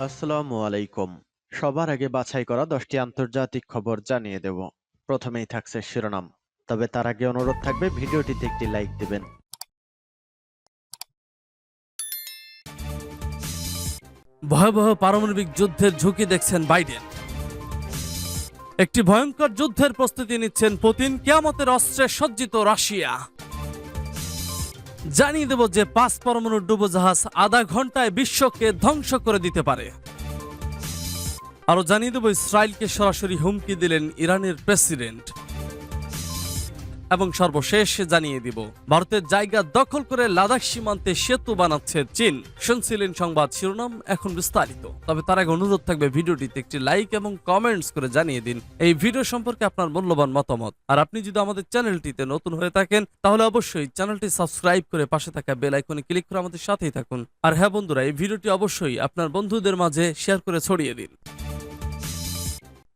আসসালামু আলাইকুম। সবার আগে বাছাই করা 10টি আন্তর্জাতিক খবর জানিয়ে দেব। প্রথমেই থাকছে শিরোনাম। তবে তার আগে অনুরোধ থাকবে ভিডিওটিতে একটি লাইক দিবেন। ভয়াবহ পারমাণবিক যুদ্ধের ঝুঁকি দেখছেন বাইডেন। একটি ভয়ঙ্কর যুদ্ধের প্রস্তুতি নিচ্ছেন পুতিন। কিয়ামতের অস্ত্রে সজ্জিত রাশিয়া। জানিয়ে দেব যে 5 পরমাণু ডুবোজাহাজ আধা ঘন্টায় বিশ্বকে ধ্বংস করে দিতে পারে। আরো জানিয়ে দেব ইসরায়েলকে সরাসরি হুমকি দিলেন ইরানের প্রেসিডেন্ট। এবং সর্বশেষ জানিয়ে দিব ভারতের জায়গা দখল করে লাদাখ সীমান্তে সেতু বানাচ্ছে চীন। শুনছিলেন সংবাদ শিরোনাম, এখন বিস্তারিত। তবে তার আগে অনুরোধ থাকবে ভিডিওটিতে একটি লাইক এবং কমেন্টস করে জানিয়ে দিন এই ভিডিও সম্পর্কে আপনার মূল্যবান মতামত। আর আপনি যদি আমাদের চ্যানেলটিতে নতুন হয়ে থাকেন তাহলে অবশ্যই চ্যানেলটি সাবস্ক্রাইব করে পাশে থাকা বেল আইকনে ক্লিক করে আমাদের সাথেই থাকুন। আর হ্যাঁ বন্ধুরা, এই ভিডিওটি অবশ্যই আপনার বন্ধুদের মাঝে শেয়ার করে ছড়িয়ে দিন।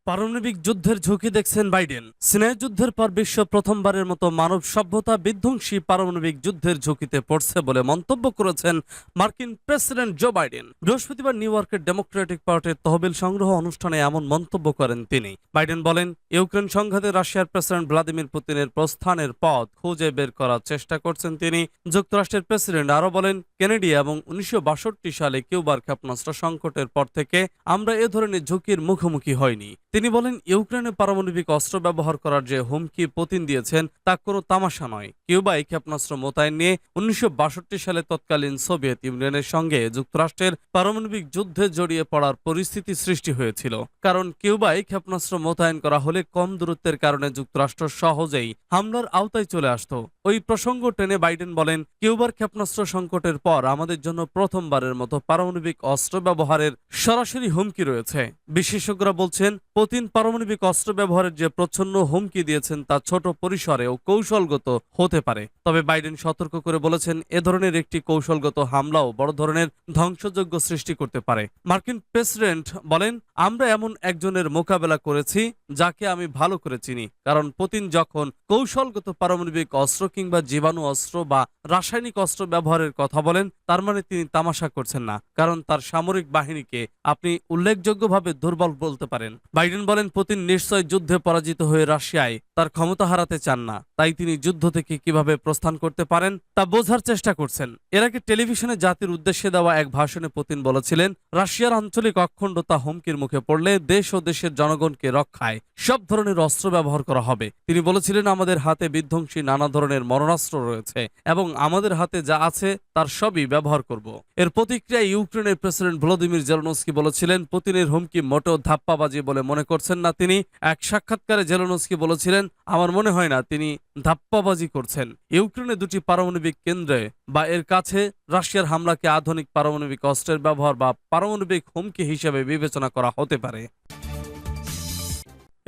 পারমাণবিক যুদ্ধের ঝুঁকি দেখছেন বাইডেন। সিনাই যুদ্ধের পর বিশ্ব প্রথমবারের মতো মানব সভ্যতা বিধ্বংসী পারমাণবিক যুদ্ধের ঝুঁকিতে পড়ছে বলে মন্তব্য করেছেন মার্কিন প্রেসিডেন্ট জো বাইডেন। বৃহস্পতিবার নিউ ইয়র্কের ডেমোক্রেটিক পার্টির তহবিল সংগ্রহ অনুষ্ঠানে এমন মন্তব্য করেন তিনি। বাইডেন বলেন, ইউক্রেন সংঘাতে রাশিয়ার প্রেসিডেন্ট ভ্লাদিমির পুতিনের প্রস্থানের পথ খুঁজে বের করার চেষ্টা করছেন তিনি। যুক্তরাষ্ট্রের প্রেসিডেন্ট আরো বলেন, কেনেডি এবং 1962 সালে কিউবার ক্ষেপণাস্ত্র সংকটের পর থেকে আমরা এ ধরনের ঝুঁকির মুখোমুখি হইনি। তিনি বলেন, ইউক্রেনে পারমাণবিক অস্ত্র ব্যবহার করার যে হুমকি পুতিন দিয়েছেন তা কোনো তামাশা নয়। কিউবায় ক্ষেপণাস্ত্র মোতায়েন নিয়ে 1962 সালে তৎকালীন সোভিয়েত ইউনিয়নের সঙ্গে যুক্তরাষ্ট্রের পারমাণবিক যুদ্ধে জড়িয়ে পড়ার পরিস্থিতি সৃষ্টি হয়েছিল। কারণ কিউবায় ক্ষেপণাস্ত্র মোতায়েন করা হলে কম দূরত্বের কারণে যুক্তরাষ্ট্র সহজেই হামলার আওতায় চলে আসত। ওই প্রসঙ্গ টেনে বাইডেন বলেন, কিউবার ক্ষেপণাস্ত্র সংকটের পর আমাদের জন্য প্রথমবারের মতো পারমাণবিক অস্ত্র ব্যবহারের সরাসরি হুমকি রয়েছে। বিশেষজ্ঞরা বলছেন, পুতিন পারমাণবিক অস্ত্র ব্যবহারের যে প্রচ্ছন্ন হুমকি দিয়েছেন তা ছোট পরিসরে ও কৌশলগত হতে পারে। তবে বাইডেন সতর্ক করে বলেছেন, এ ধরনের একটি কৌশলগত হামলাও বড় ধরনের ধ্বংসযজ্ঞ সৃষ্টি করতে পারে। মার্কিন প্রেসিডেন্ট বলেন, আমরা এমন একজনের মোকাবেলা করেছি যাকে আমি ভালো করে চিনি। কারণ পুতিন যখন কৌশলগত পারমাণবিক অস্ত্র কিংবা জীবাণু অস্ত্র বা রাসায়নিক অস্ত্র ব্যবহারের কথা বলেন, তার মানে তিনি তামাশা করছেন না। কারণ তার সামরিক বাহিনীকে আপনি উল্লেখযোগ্যভাবে দুর্বল বলতে পারেন। বাইডেন বলেন, পুতিন নিশ্চয় যুদ্ধে পরাজিত হয়ে রাশিয়ায় তার ক্ষমতা হারাতে চান না। তাই তিনি যুদ্ধ থেকে কিভাবে প্রস্থান করতে পারেন তা বোঝার চেষ্টা করছেন। এর আগে টেলিভিশনে জাতির উদ্দেশ্যে দেওয়া এক ভাষণে পুতিন বলেছিলেন, রাশিয়ার আঞ্চলিক অখণ্ডতা হুমকির মুখে পড়লে দেশ ও দেশের জনগণকে রক্ষায় সব ধরনের অস্ত্র ব্যবহার করা হবে। তিনি বলেছিলেন, আমাদের হাতে বিধ্বংসী নানা ধরনের মরণাস্ত্র রয়েছে এবং আমাদের হাতে যা আছে তার সবই ব্যবহার করব। এর প্রতিক্রিয়ায় ইউক্রেনের প্রেসিডেন্ট ভলোদিমির জেলেনস্কি বলেছিলেন, পুতিনের হুমকি মোটেও ধাপ্পাবাজি বলে মনে করছেন না তিনি। এক সাক্ষাৎকারে জেলেনস্কি বলেছিলেন, আমার মনে হয় না তিনি ধাপ্পাবাজি করছেন। ইউক্রেনে 2টি পারমাণবিক কেন্দ্রে বা এর কাছে রাশিয়ার হামলাকে আধুনিক পারমাণবিক অস্ত্রের ব্যবহার বা পারমাণবিক হুমকি হিসেবে বিবেচনা করা হতে পারে।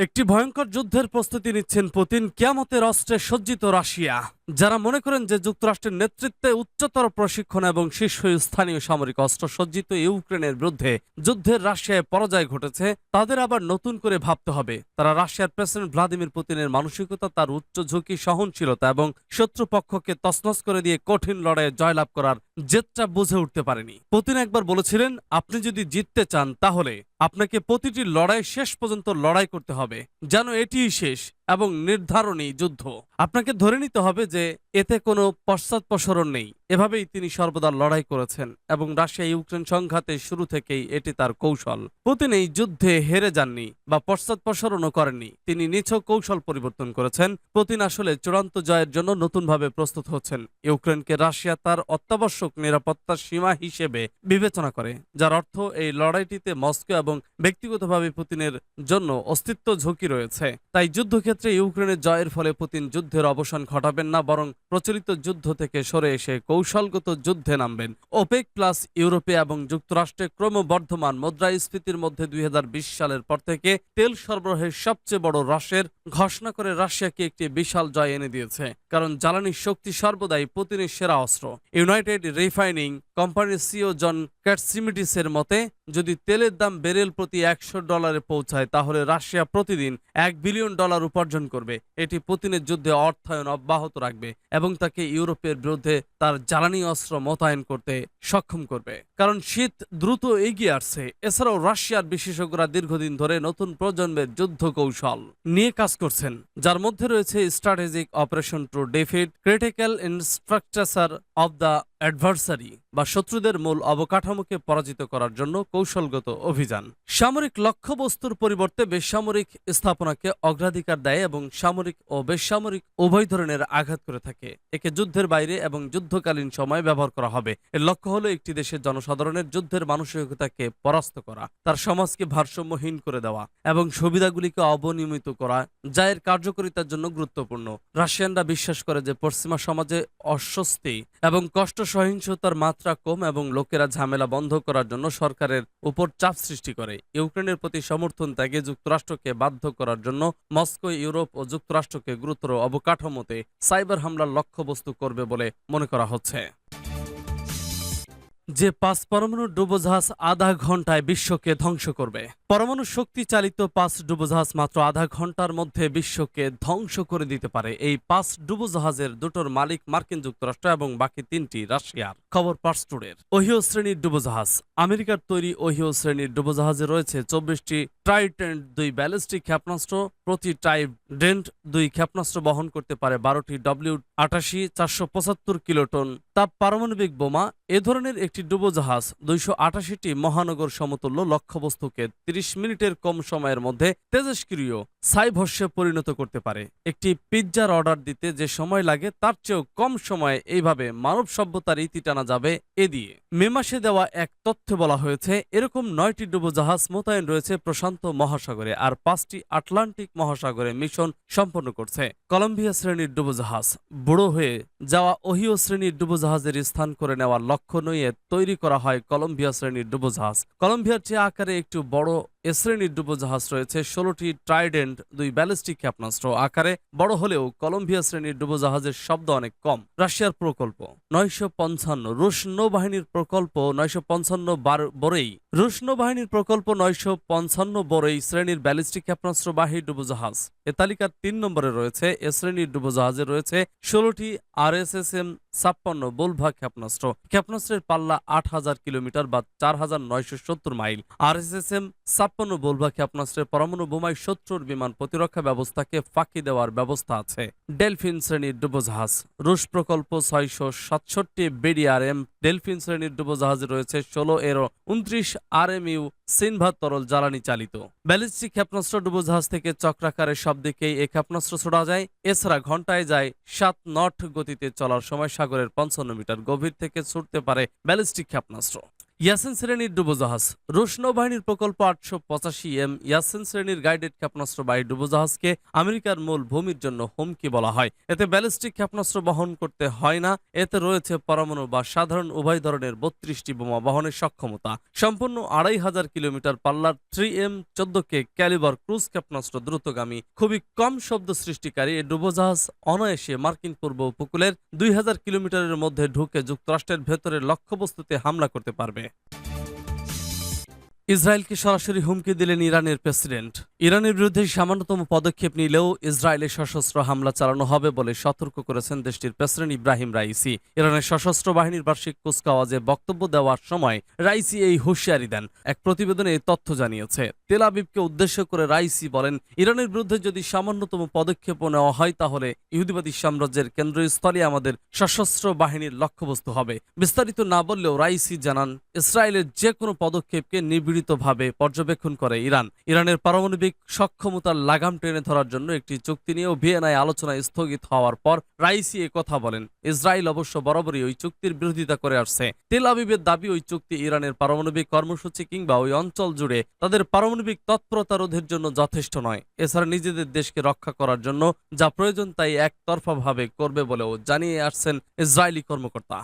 একটি ভয়ঙ্কর যুদ্ধের প্রস্তুতি নিচ্ছেন পুতিন। কিয়ামতের অস্ত্রে সজ্জিত রাশিয়া। যারা মনে করেন যে যুক্তরাষ্ট্রের নেতৃত্বে উচ্চতর প্রশিক্ষণ এবং শীর্ষস্থানীয় সামরিক অস্ত্র সজ্জিত ইউক্রেনের বিরুদ্ধে যুদ্ধের রাশিয়ায় পরাজয় ঘটেছে, তাদের আবার নতুন করে ভাবতে হবে। তারা রাশিয়ার প্রেসিডেন্ট ভ্লাদিমির পুতিনের মানসিকতা, তার উচ্চ ঝুঁকি সহনশীলতা এবং শত্রুপক্ষকে তছনছ করে দিয়ে কঠিন লড়াইয়ে জয়লাভ করার জেদটা বুঝে উঠতে পারেনি। পুতিন একবার বলেছিলেন, আপনি যদি জিততে চান তাহলে আপনাকে প্রতিটি লড়াই শেষ পর্যন্ত লড়াই করতে হবে, যেন এটিই শেষ এবং নির্ধারণী যুদ্ধ। আপনাকে ধরে নিতে হবে যে এতে কোনো পশ্চাৎপসরণ নেই। এভাবেই তিনি সর্বদা লড়াই করেছেন এবং রাশিয়া ইউক্রেন সংঘাতে শুরু থেকেই এটি তার কৌশল। পুতিন এই যুদ্ধে হেরে যাননি বা পশ্চাৎপসরণও করেননি, তিনি নিছক কৌশল পরিবর্তন করেছেন। পুতিন আসলে চূড়ান্ত জয়ের জন্য নতুনভাবে প্রস্তুত হচ্ছেন। ইউক্রেনকে রাশিয়া তার অত্যাবশ্যক নিরাপত্তার সীমা হিসেবে বিবেচনা করে, যার অর্থ এই লড়াইটিতে মস্কো এবং ব্যক্তিগতভাবে পুতিনের জন্য অস্তিত্ব ঝুঁকি রয়েছে। তাই যুদ্ধক্ষেত্রে ইউক্রেনের জয়ের ফলে পুতিন যুদ্ধের অবসান ঘটাবেন না, বরং প্রচলিত যুদ্ধ থেকে সরে এসে কৌশলগত যুদ্ধে নামবেন। ওপেক প্লাস ইউরোপে এবং যুক্তরাষ্ট্রে ক্রমবর্ধমান মুদ্রাস্ফীতির মধ্যে 2020 সালের পর থেকে তেল সরবরাহের সবচেয়ে বড় হ্রাসের ঘোষণা করে রাশিয়াকে একটি বিশাল জয় এনে দিয়েছে। কারণ জ্বালানি শক্তি সর্বদাই পুতিনের সেরা অস্ত্র। ইউনাইটেড রিফাইনিং কোম্পানির সিও জন ক্যাটসিমিডিসের মতে, যদি তেলের দাম ব্যারেল প্রতি $100 পৌঁছায় তাহলে রাশিয়া প্রতিদিন $1 বিলিয়ন উপার্জন করবে। এটি পুতিনের যুদ্ধে অর্থায়ন অব্যাহত রাখবে এবং তাকে ইউরোপের বিরুদ্ধে তার জ্বালানি অস্ত্র মোতায়েন করতে সক্ষম করবে, কারণ শীত দ্রুত এগিয়ে আসছে। এছাড়াও রাশিয়ার বিশেষজ্ঞরা দীর্ঘদিন ধরে নতুন প্রজন্মের যুদ্ধ কৌশল নিয়ে কাজ করছেন, যার মধ্যে রয়েছে strategic operation to defeat critical infrastructure of the adversary বা শত্রুদের মূল অবকাঠামোকে পরাজিত করার জন্য কৌশলগত অভিযান। সামরিক লক্ষ্যবস্তুর পরিবর্তে বেসামরিক স্থাপনাকে অগ্রাধিকার দেয় এবং সামরিক ও বেসামরিক উভয় ধরনের আঘাত করে থাকে। একে যুদ্ধের বাইরে এবং যুদ্ধকালীন সময়ে ব্যবহার করা হবে। এর লক্ষ্য হলো একটি দেশের জনসাধারণের যুদ্ধের মানসিকতাকে পরাস্ত করা, তার সমাজকে ভারসাম্যহীন করে দেওয়া এবং সুবিধাগুলিকে অবনিয়মিত করা, যা এর কার্যকারিতার জন্য গুরুত্বপূর্ণ। রাশিয়ানরা বিশ্বাস করে যে পশ্চিমা সমাজে অস্বস্তি এবং কষ্ট সহিংসতার মাত্রা কম এবং লোকেরা ঝামেলা বন্ধ করার জন্য সরকারের উপর চাপ সৃষ্টি করে। ইউক্রেনের প্রতি সমর্থন ত্যাগে যুক্তরাষ্ট্রকে বাধ্য করার জন্য মস্কো ইউরোপ ও যুক্তরাষ্ট্রকে গুরুতর অবকাঠামোতে সাইবার হামলার লক্ষ্যবস্তু করবে বলে মনে করা হচ্ছে। যে 5 পরমাণু ডুবোজাহাজ আধা ঘন্টায় বিশ্বকে ধ্বংস করবে। পরমাণু শক্তি চালিত 5 ডুবোজাহাজ মাত্র আধা ঘন্টার মধ্যে বিশ্বকে ধ্বংস করে দিতে পারে। এই 5 ডুবোজাহাজের দুটোর মালিক মার্কিন যুক্তরাষ্ট্র এবং বাকি 3টি রাশিয়ার। খবর পার্স টুডের। ওহিও শ্রেণীর ডুবোজাহাজ। আমেরিকার তৈরি ওহিও শ্রেণীর ডুবোজাহাজে রয়েছে 24টি ট্রাইডেন্ট 2 ব্যালিস্টিক ক্ষেপণাস্ত্র। প্রতি ট্রাইডেন্ট 2 ক্ষেপণাস্ত্র বহন করতে পারে 12টি W-80 475 কিলোটন তাপ পারমাণবিক বোমা। এ ধরনের একটি ডুবোজাহাজ 288টি মহানগর সমতুল্য লক্ষ্যবস্তুকে 30 মিনিটের কম সময়ের মধ্যে তেজস্ক্রিয় ছাইভস্যে পরিণত করতে পারে। একটি পিৎজার অর্ডার দিতে যে সময় লাগে তার চেয়েও কম সময়ে এইভাবে মানব সভ্যতার ইতি টানা যাবে এ দিয়ে। মে মাসে দেওয়া এক তথ্যে বলা হয়েছে এরকম 9টি ডুবোজাহাজ মোতায়েন রয়েছে প্রশান্ত মহাসাগরে আর 5টি আটলান্টিক মহাসাগরে মিশন সম্পন্ন করছে। কলম্বিয়া শ্রেণীর ডুবোজাহাজ। বুড়ো হয়ে যাওয়া ওহিও শ্রেণীর ডুবোজাহাজের স্থান করে নেওয়ার লক্ষ্য নিয়ে তৈরি করা হয় কলম্বিয়া শ্রেণীর ডুবোজাহাজ। কলম্বিয়ার চেয়ে আকারে একটু বড় এ শ্রেণীর ডুবোজাহাজ রয়েছে 16টি ট্রাইডেন্ট 2 ব্যালিস্টিক ক্ষেপণাস্ত্র। আকারে বড় হলেও কলম্বিয়া শ্রেণীর ডুবোজাহাজের শব্দ অনেক কম। রাশিয়ার প্রকল্প 955। রুশ নৌবাহিনীর প্রকল্প 955 বরেই। রুশ নৌবাহিনীর প্রকল্প 955 বরেই শ্রেণীর ব্যালিস্টিক ক্ষেপণাস্ত্রবাহী ডুবোজাহাজ। এ তালিকার 3 নম্বরে রয়েছে। এ শ্রেণীর ডুবোজাহাজে রয়েছে 16টি RSSM 56 বোলভা ক্ষেপণাস্ত্র। ক্ষেপণাস্ত্রের পাল্লা 8000 কিলোমিটার বা 4970 মাইল। RSSM 56 বোলভা ক্ষেপণাস্ত্রের পরমাণু বোমায় শত্রুর বিমান প্রতিরক্ষা ব্যবস্থাকে ফাঁকি দেওয়ার ব্যবস্থা আছে। ডেলফিন শ্রেণীর ডুবোজাহাজ। রুশ প্রকল্প 667 BDRM ডেলফিন শ্রেণীর ডুবোজাহাজে রয়েছে 16 এর 29 RMU সিনভা তরল জ্বালানি চালিত। ব্যালিস্টিক ক্ষেপণাস্ত্র ডুবোজাহাজ থেকে চক্রাকারে সব দিকেই এই ক্ষেপণাস্ত্র ছোড়া যায়। এছাড়া ঘন্টায় যায় 7 নট গতিতে চলার সময় সাগরের 55 মিটার গভীর থেকে ছুটতে পারে ব্যালিস্টিক ক্ষেপণাস্ত্র। ইয়াসিন শ্রেণীর ডুবোজাহাজ। রুশ নৌবাহিনীর প্রকল্প 885M ইয়াসিন শ্রেণীর গাইডেড ক্ষেপণাস্ত্রবাহী ডুবোজাহাজকে আমেরিকার মূল ভূমির জন্য হুমকি বলা হয়। এতে ব্যালিস্টিক ক্ষেপণাস্ত্র বহন করতে হয় না। এতে রয়েছে পরমাণু বা সাধারণ উভয় ধরনের 32টি বোমা বহনের সক্ষমতা। সম্পূর্ণ 2500 কিলোমিটার পাল্লার 3M14K ক্যালিবার ক্রুজ ক্ষেপণাস্ত্র দ্রুতগামী, খুবই কম শব্দ সৃষ্টিকারী এই ডুবোজাহাজ অনায়াসে মার্কিন পূর্ব উপকূলের 2000 কিলোমিটারের মধ্যে ঢুকে যুক্তরাষ্ট্রের ভেতরের লক্ষ্যবস্তুতে হামলা করতে পারবে। ইসরায়েলকে সরাসরি হুমকি দিলেন ইরানের প্রেসিডেন্ট। ইরানের বিরুদ্ধে সামান্যতম পদক্ষেপ নিলেও ইসরায়েলে সশস্ত্র হামলা চালানো হবে বলে সতর্ক করেছেন দেশটির প্রেসিডেন্ট ইব্রাহিম রাইসি। ইরানের সশস্ত্র বাহিনীর বার্ষিক কুচকাওয়াজে বক্তব্য দেওয়ার সময় রাইসি এই হুঁশিয়ারি দেন। এক প্রতিবেদনে এই তথ্য জানিয়েছে। তেল আবিবকে উদ্দেশ্য করে রাইসি বলেন, ইরানের বিরুদ্ধে যদি সামান্যতম পদক্ষেপ নেওয়া হয় তাহলে ইহুদিবাদী সাম্রাজ্যের কেন্দ্রস্থলে আমাদের সশস্ত্র বাহিনীর লক্ষ্যবস্তু হবে। বিস্তারিত না বললেও রাইসি জানান, ইসরায়েলের যে কোনো পদক্ষেপকে নিবিড়ভাবে পর্যবেক্ষণ করে ইরান। ইরানের পারমাণবিক সক্ষমতার লাগাম টেনে ধরার জন্য একটি চুক্তি নিয়েও ভিয়েনায় আলোচনা স্থগিত হওয়ার পর রাইসি কথা বলেন। ইসরায়েল অবশ্য বরাবরই ওই চুক্তির বিরোধিতা করে আসছে। তেল আবিবের দাবি ওই চুক্তি ইরানের পারমাণবিক কর্মসূচি কিংবা ওই অঞ্চল জুড়ে তাদের পারমাণবিক তৎপরতা রোধের জন্য যথেষ্ট নয়। এছাড়া নিজেদের দেশকে রক্ষা করার জন্য যা প্রয়োজন তাই একতরফাভাবে করবে বলেও জানিয়ে আসছেন ইসরায়েলি কর্মকর্তা।